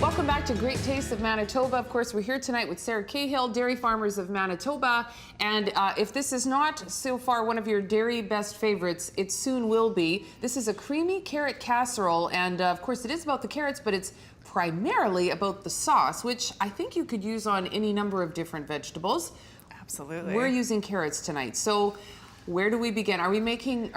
Welcome back to Great Tastes of Manitoba. Of course, we're here tonight with Sarah Cahill, Dairy Farmers of Manitoba. And if this is not so far one of your dairy best favorites, it soon will be. This is a creamy carrot casserole. And of course, it is about the carrots, but it's primarily about the sauce, which I think you could use on any number of different vegetables. Absolutely. We're using carrots tonight. So where do we begin? Are we making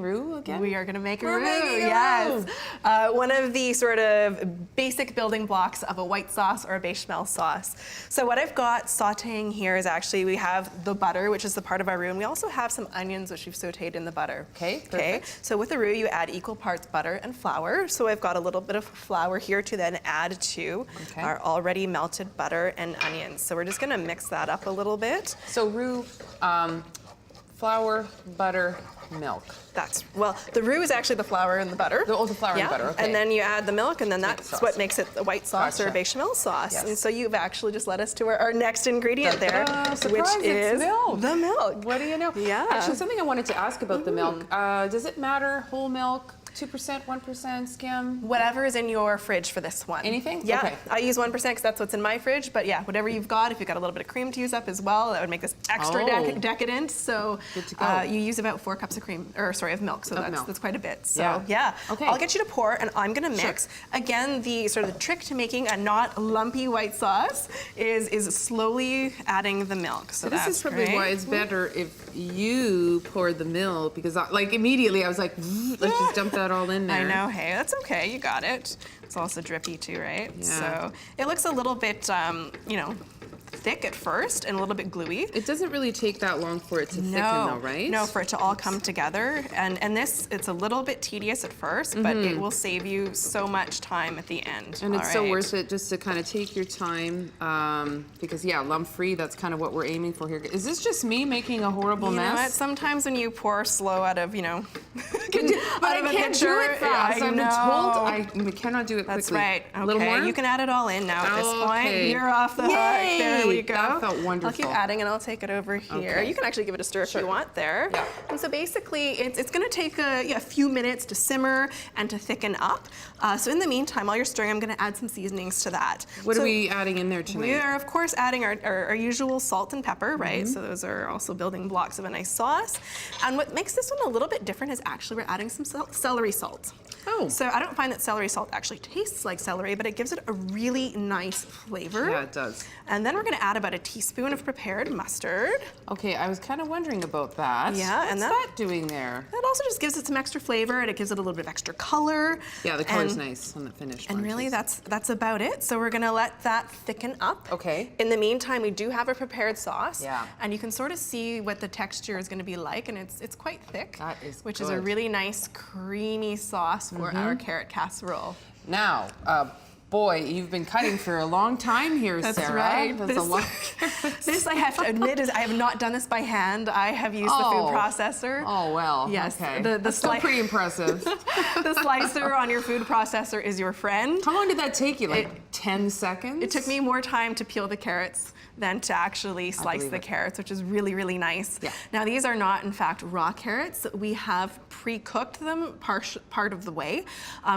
roux again? We are going to make a We're roux, making a yes. roux. One of the sort of basic building blocks of a white sauce or a bechamel sauce. So what I've got sauteing here is actually we have the butter, which is the part of our roux, and we also have some onions, which we've sauteed in the butter. Okay, perfect. So with the roux, you add equal parts butter and flour. So I've got a little bit of flour here to then add to our already melted butter and onions. So we're just going to mix that up a little bit. So roux, flour, butter, milk. Well, the roux is actually the flour and the butter. The flour and butter, okay. And then you add the milk, and then that's what makes it a white sauce or a bechamel sauce. Yes. And so you've actually just led us to our next ingredient there, which is milk. The milk. What do you know? Yeah. Actually, something I wanted to ask about the milk. Does it matter, whole milk, 2%, 1%, skim? Whatever is in your fridge for this one. Anything? Yeah. Okay. I use 1% because that's what's in my fridge. But yeah, whatever you've got, if you've got a little bit of cream to use up as well, that would make this extra decadent. So good to go. You use about 4 cups of of milk. So that's quite a bit. So yeah. Okay. I'll get you to pour, and I'm gonna mix. Again, the trick to making a not lumpy white sauce is slowly adding the milk. So this is probably why it's better if you pour the milk, because immediately I was like, let's just dump that all in there. I know. Hey, that's okay. You got it. It's also drippy too, right? Yeah. So it looks a little bit, thick at first and a little bit gluey. It doesn't really take that long for it to thicken though, right? No, for it to all come together. And this, it's a little bit tedious at first, but it will save you so much time at the end. And it's so worth it just to kind of take your time, because lump-free, that's kind of what we're aiming for here. Is this just me making a horrible mess? You know what? Sometimes when you pour slow out of, but I can't do it fast. I've been told I cannot do it quickly. That's right. Okay. A little more? You can add it all in now at this point. You're off the hook. There we go. That felt wonderful. I'll keep adding, and I'll take it over here. You can actually give it a stir if you want there. Yeah. And so basically, it's going to take a few minutes to simmer and to thicken up. So in the meantime, while you're stirring, I'm going to add some seasonings to that. What are we adding in there tonight? We are, of course, adding our usual salt and pepper, right? So those are also building blocks of a nice sauce. And what makes this one a little bit different is actually we're adding some celery salt. Oh. So I don't find that celery salt actually tastes like celery, but it gives it a really nice flavor. Yeah, it does. And then we're going to add about a teaspoon of prepared mustard. Okay, I was kind of wondering about that. Yeah, What's that doing there? That also just gives it some extra flavor, and it gives it a little bit of extra color. Yeah, the color's nice on the finished one. And really, that's about it. So we're going to let that thicken up. Okay. In the meantime, we do have a prepared sauce. Yeah. And you can sort of see what the texture is going to be like, and it's quite thick. That is which is a really nice creamy sauce for our carrot casserole. Now, boy, you've been cutting for a long time here, That's Sarah. right. That's a lot. This, I have to admit, is I have not done this by hand. I have used the food processor. Oh, well, yes. Okay. That's still pretty impressive. The slicer on your food processor is your friend. How long did that take you, like 10 seconds? It took me more time to peel the carrots than to actually slice the carrots, which is really, really nice. Yeah. Now, these are not, in fact, raw carrots. We have pre-cooked them part of the way.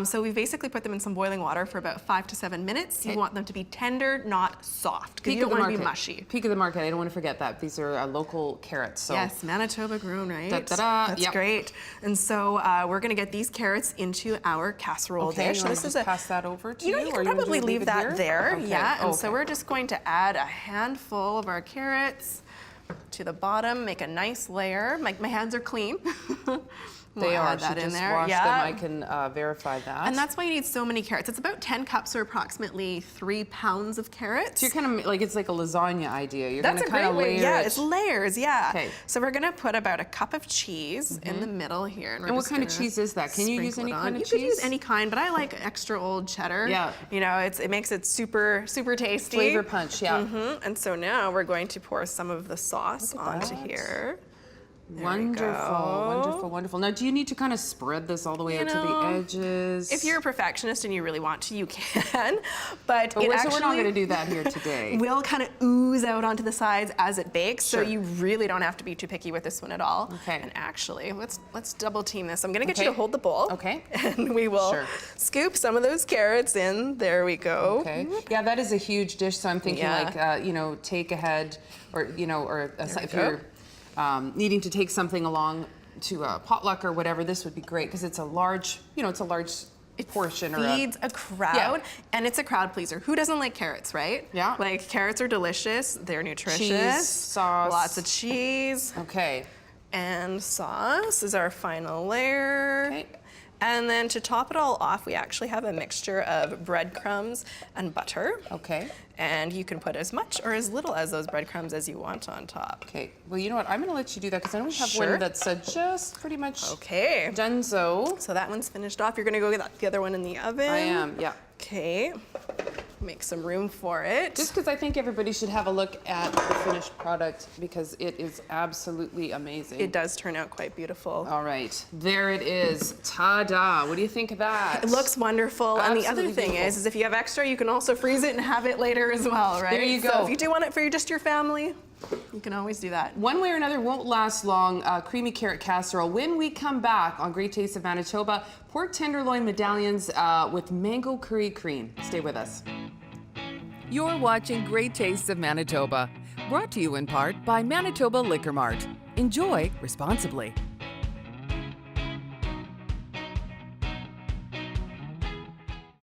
So we basically put them in some boiling water for about 5 to 7 minutes. You want them to be tender, not soft, because you don't want to be mushy. Peak of the market, I don't want to forget that. These are local carrots. So. Yes, Manitoba grown, right? Da-da-da. That's great. And so we're going to get these carrots into our casserole dish. So this is pass that over to you? You can probably leave that there. Okay. Yeah, and so we're just going to add a handful of our carrots to the bottom, make a nice layer. My hands are clean. They are. That in there. Wash them. I can verify that. And that's why you need so many carrots. It's about 10 cups or approximately 3 pounds of carrots. So you're kind of like, it's like a lasagna idea. You're That's going to kind of layer Yeah, it's layers, yeah. Okay. So we're going to put about a cup of cheese in the middle here. And what kind of cheese is that? Can you use any kind of cheese? You could use any kind, but I like extra old cheddar. Yeah. You know, it makes it super, super tasty. Flavor punch, yeah. And so now we're going to pour some of the sauce onto here. Wonderful, wonderful. Now, do you need to kind of spread this all the way out to the edges? If you're a perfectionist and you really want to, you can. But so we're not going to do that here today. Will kind of ooze out onto the sides as it bakes, Sure. so you really don't have to be too picky with this one at all. Okay. And actually, let's double team this. I'm going to get you to hold the bowl. Okay. And we will scoop some of those carrots in. There we go. Okay. Yeah, that is a huge dish, so I'm thinking like, you know, take ahead, or, you know, or if you're needing to take something along to a potluck or whatever, this would be great because it's a large, you know, it's a large portion. It feeds a crowd, and it's a crowd pleaser. Who doesn't like carrots, right? Yeah. Like, carrots are delicious. They're nutritious. Cheese, sauce. Lots of cheese. Okay. And sauce is our final layer. Okay. And then to top it all off, we actually have a mixture of breadcrumbs and butter. Okay. And you can put as much or as little as those breadcrumbs as you want on top. Okay. Well, you know what? I'm going to let you do that because I know we have one that's just pretty much done so. So that one's finished off. You're going to go get the other one in the oven. I am, yeah. Okay. Make some room for it. Just because I think everybody should have a look at the finished product because it is absolutely amazing. It does turn out quite beautiful. All right, there it is. Ta-da! What do you think of that? It looks wonderful. Absolutely and the other thing beautiful. is if you have extra, you can also freeze it and have it later as well, right? There you go. So if you do want it for just your family, you can always do that. One way or another won't last long. Creamy carrot casserole. When we come back on Great Tastes of Manitoba, pork tenderloin medallions with mango curry cream. Stay with us. You're watching Great Tastes of Manitoba, brought to you in part by Manitoba Liquor Mart. Enjoy responsibly.